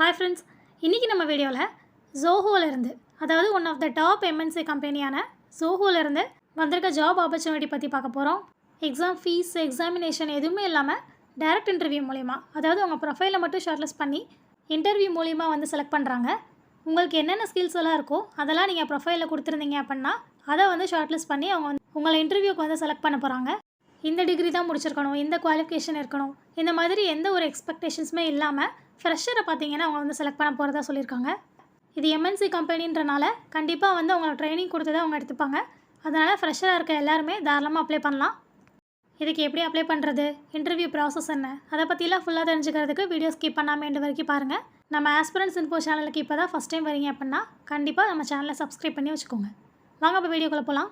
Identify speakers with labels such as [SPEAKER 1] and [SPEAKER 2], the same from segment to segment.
[SPEAKER 1] Hi friends, இன்றைக்கி நம்ம வீடியோவில் ஜோஹோலேருந்து, அதாவது one of the top MNC கம்பெனியான ஜோஹோலேருந்து வந்திருக்க ஜாப் ஆப்பர்ச்சுனிட்டி பற்றி பார்க்க போகிறோம். எக்ஸாம் ஃபீஸ், எக்ஸாமினேஷன் எதுவுமே இல்லாமல் டைரக்ட் இன்டர்வியூ மூலிமா, அதாவது உங்கள் ப்ரொஃபைலை மட்டும் ஷார்ட்லிஸ்ட் பண்ணி இன்டர்வியூ மூலிமா வந்து செலக்ட் பண்ணுறாங்க. உங்களுக்கு என்னென்ன ஸ்கில்ஸ் எல்லாம் இருக்கோ அதெல்லாம் நீங்கள் ப்ரொஃபைலில் கொடுத்துருந்தீங்க அப்படின்னா அதை வந்து ஷார்ட்லிஸ்ட் பண்ணி அவங்க உங்களை இன்டர்வியூக்கு வந்து செலக்ட் பண்ண போகிறாங்க. இந்த டிகிரி தான் முடிச்சிருக்கணும், இந்த குவாலிஃபிகேஷன் இருக்கணும், இந்த மாதிரி எந்த ஒரு எக்ஸ்பெக்டேஷன்ஸுமே இல்லாமல் ஃப்ரெஷரை பார்த்தீங்கன்னா அவங்க வந்து செலக்ட் பண்ண போகிறதா சொல்லியிருக்காங்க. இது எம்என்சி கம்பெனின்றனால கண்டிப்பாக வந்து அவங்களை ட்ரைனிங் கொடுத்து தான் அவங்க எடுத்துப்பாங்க. அதனால் ஃப்ரெஷராக இருக்க எல்லாருமே தாராளமாக அப்ளை பண்ணலாம். இதுக்கு எப்படி அப்ளை பண்ணுறது, இன்டர்வியூ ப்ராசஸ் என்ன, அதை பற்றிலாம் ஃபுல்லாக தெரிஞ்சுக்கிறதுக்கு வீடியோ ஸ்கிப் பண்ணாமல் எண்டு வரைக்கும் பாருங்கள். நம்ம ஆஸ்பிரன்ஸ் இன்ஃபோ சேனலுக்கு இப்போ தான் ஃபஸ்ட் டைம் வரீங்க அப்படின்னா கண்டிப்பாக நம்ம சேனலை சப்ஸ்கிரைப் பண்ணி வச்சுக்கோங்க. வாங்க இப்போ வீடியோக்குள்ளே போகலாம்.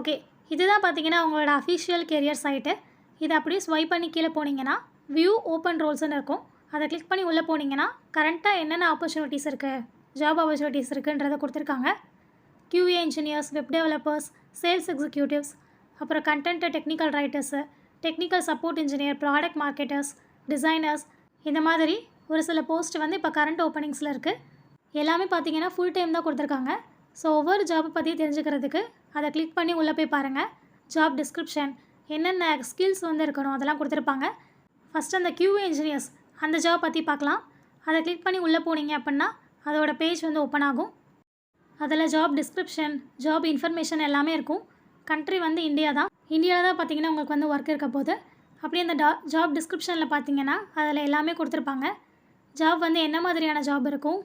[SPEAKER 1] ஓகே, இதுதான் பார்த்தீங்கன்னா உங்களோட அஃபிஷியல் கெரியர் சைட்டு. இதை அப்படியே ஸ்வைப் பண்ணி கீழே போனீங்கன்னா வியூ ஓப்பன் ரோல்ஸ்ன்னு இருக்கும். அதை கிளிக் பண்ணி உள்ளே போனீங்கன்னா கரண்ட்டாக என்னென்ன ஆப்பர்ச்சுனிட்டிஸ் இருக்குது, ஜாப் ஆப்பர்ச்சுனிட்டிஸ் இருக்குன்றதை கொடுத்துருக்காங்க. QA engineers, web developers, sales executives, அப்புறம் content technical writers, technical support engineer, product marketers, designers, இந்த மாதிரி ஒரு சில போஸ்ட் வந்து இப்போ கரண்ட் ஓப்பனிங்ஸில் இருக்குது. எல்லாமே பார்த்தீங்கன்னா ஃபுல் டைம் தான் கொடுத்துருக்காங்க. ஸோ ஒவ்வொரு ஜாப்பை பற்றி தெரிஞ்சுக்கிறதுக்கு அதை கிளிக் பண்ணி உள்ளே போய் பாருங்கள். ஜாப் டிஸ்கிரிப்ஷன், என்னென்ன ஸ்கில்ஸ் வந்து இருக்கணும் அதெல்லாம் கொடுத்துருப்பாங்க. ஃபஸ்ட்டு அந்த QA இன்ஜினியர்ஸ் அந்த ஜாப் பற்றி பார்க்கலாம். அதை கிளிக் பண்ணி உள்ளே போனீங்க அப்படின்னா அதோட பேஜ் வந்து ஓப்பன் ஆகும். அதில் ஜாப் டிஸ்கிரிப்ஷன், ஜாப் இன்ஃபர்மேஷன் எல்லாமே இருக்கும். கண்ட்ரி வந்து இந்தியா தான். இந்தியாவில் தான் பார்த்தீங்கன்னா உங்களுக்கு வந்து ஒர்க் இருக்க போது. அப்படியே அந்த ஜாப் டிஸ்கிரிப்ஷனில் பார்த்தீங்கன்னா அதில் எல்லாமே கொடுத்துருப்பாங்க. ஜாப் வந்து என்ன மாதிரியான ஜாப் இருக்கும்,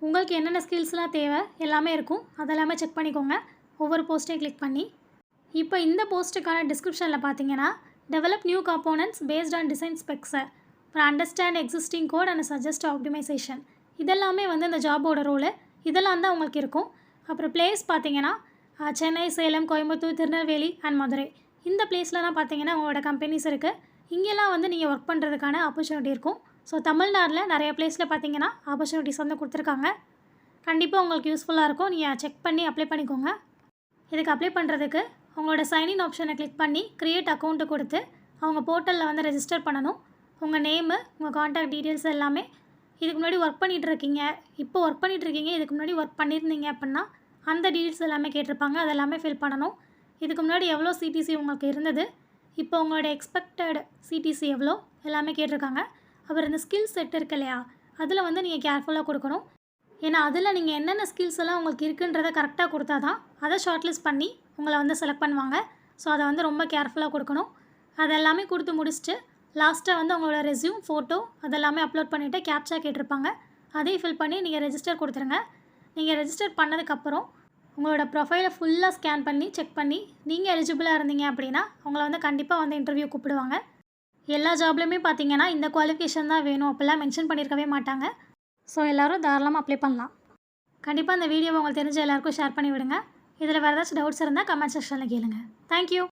[SPEAKER 1] உங்களுக்கு என்னென்ன ஸ்கில்ஸ்லாம் தேவை எல்லாமே இருக்கும். அதெல்லாமே செக் பண்ணிக்கோங்க ஒவ்வொரு போஸ்ட்டையும் கிளிக் பண்ணி. இப்போ இந்த போஸ்ட்டுக்கான டிஸ்கிரிப்ஷனில் பார்த்தீங்கன்னா develop new components based on design ஸ்பெக்ஸை, அப்புறம் understand existing code and suggest optimisation, இதெல்லாமே வந்து இந்த ஜாபோட ரோலு. இதெல்லாம் தான் உங்களுக்கு இருக்கும். அப்புறம் பிளேஸ் பார்த்தீங்கன்னா சென்னை, சேலம், கோயம்புத்தூர், திருநெல்வேலி அண்ட் மதுரை, இந்த பிளேஸில் தான் பார்த்தீங்கன்னா உங்களோட கம்பெனிஸ் இருக்குது. இங்கெல்லாம் வந்து நீங்கள் ஒர்க் பண்ணுறதுக்கான ஆப்பர்ச்சுனிட்டி இருக்கும். ஸோ தமிழ்நாட்டில் நிறைய பிளேஸில் பார்த்தீங்கன்னா ஆப்பர்ச்சுனிட்டிஸ் வந்து கொடுத்துருக்காங்க. கண்டிப்பாக உங்களுக்கு யூஸ்ஃபுல்லாக இருக்கும். நீங்கள் செக் பண்ணி அப்ளை பண்ணிக்கோங்க. இதுக்கு அப்ளை பண்ணுறதுக்கு உங்களோட சைன்இன் ஆப்ஷனை கிளிக் பண்ணி க்ரியேட் அக்கௌண்ட்டு கொடுத்து அவங்க போர்ட்டலில் வந்து ரெஜிஸ்டர் பண்ணணும். உங்கள் நேமு, உங்கள் காண்டாக்ட் டீட்டெயில்ஸ் எல்லாமே, இதுக்கு முன்னாடி ஒர்க் பண்ணிகிட்ருக்கீங்க, இப்போ ஒர்க் பண்ணிகிட்ருக்கீங்க, இதுக்கு முன்னாடி ஒர்க் பண்ணியிருந்தீங்க அப்படின்னா அந்த டீட்டெயில்ஸ் எல்லாமே கேட்டிருப்பாங்க. அதெல்லாமே ஃபில் பண்ணணும். இதுக்கு முன்னாடி எவ்வளோ CTC உங்களுக்கு இருந்தது, இப்போ உங்களோட எக்ஸ்பெக்டட் CTC எவ்வளோ எல்லாமே கேட்டிருக்காங்க. அப்புறம் இந்த ஸ்கில் செட் இருக்கு இல்லையா, அதில் வந்து நீங்கள் கேர்ஃபுல்லாக கொடுக்கணும். ஏன்னா அதில் நீங்கள் என்னென்ன ஸ்கில்ஸ் எல்லாம் உங்களுக்கு இருக்குன்றதை கரெக்டாக கொடுத்தா தான் அதை ஷார்ட்லிஸ்ட் பண்ணி உங்களை வந்து செலக்ட் பண்ணுவாங்க. ஸோ அதை வந்து ரொம்ப கேர்ஃபுல்லாக கொடுக்கணும். அதெல்லாமே கொடுத்து முடிச்சுட்டு லாஸ்ட்டாக வந்து உங்களோட ரெஸ்யூம், ஃபோட்டோ அதெல்லாமே அப்லோட் பண்ணிவிட்டு கேப்சா கேட்டிருப்பாங்க. அதையும் ஃபில் பண்ணி நீங்கள் ரெஜிஸ்டர் கொடுத்துருங்க. நீங்கள் ரெஜிஸ்டர் பண்ணதுக்கப்புறம் உங்களோட ப்ரொஃபைலை ஃபுல்லாக ஸ்கேன் பண்ணி செக் பண்ணி நீங்கள் எலிஜிபிளாக இருந்தீங்க அப்படின்னா உங்களை வந்து கண்டிப்பாக வந்து இன்டர்வியூ கூப்பிடுவாங்க. எல்லா ஜாப்லையுமே பார்த்தீங்கன்னா இந்த குவாலிஃபிகேஷன் தான் வேணும் அப்படிலாம் மென்ஷன் பண்ணியிருக்கவே மாட்டாங்க. ஸோ எல்லோரும் தாராளமாக அப்ளை பண்ணலாம். கண்டிப்பாக இந்த வீடியோவை உங்களுக்கு தெரிஞ்ச எல்லாருக்கும் ஷேர் பண்ணி விடுங்க. இதில் வேறு ஏதாச்சும் டவுட்ஸ் இருந்தால் கமெண்ட் செக்ஷனில் கேளுங்க. தேங்க்யூ.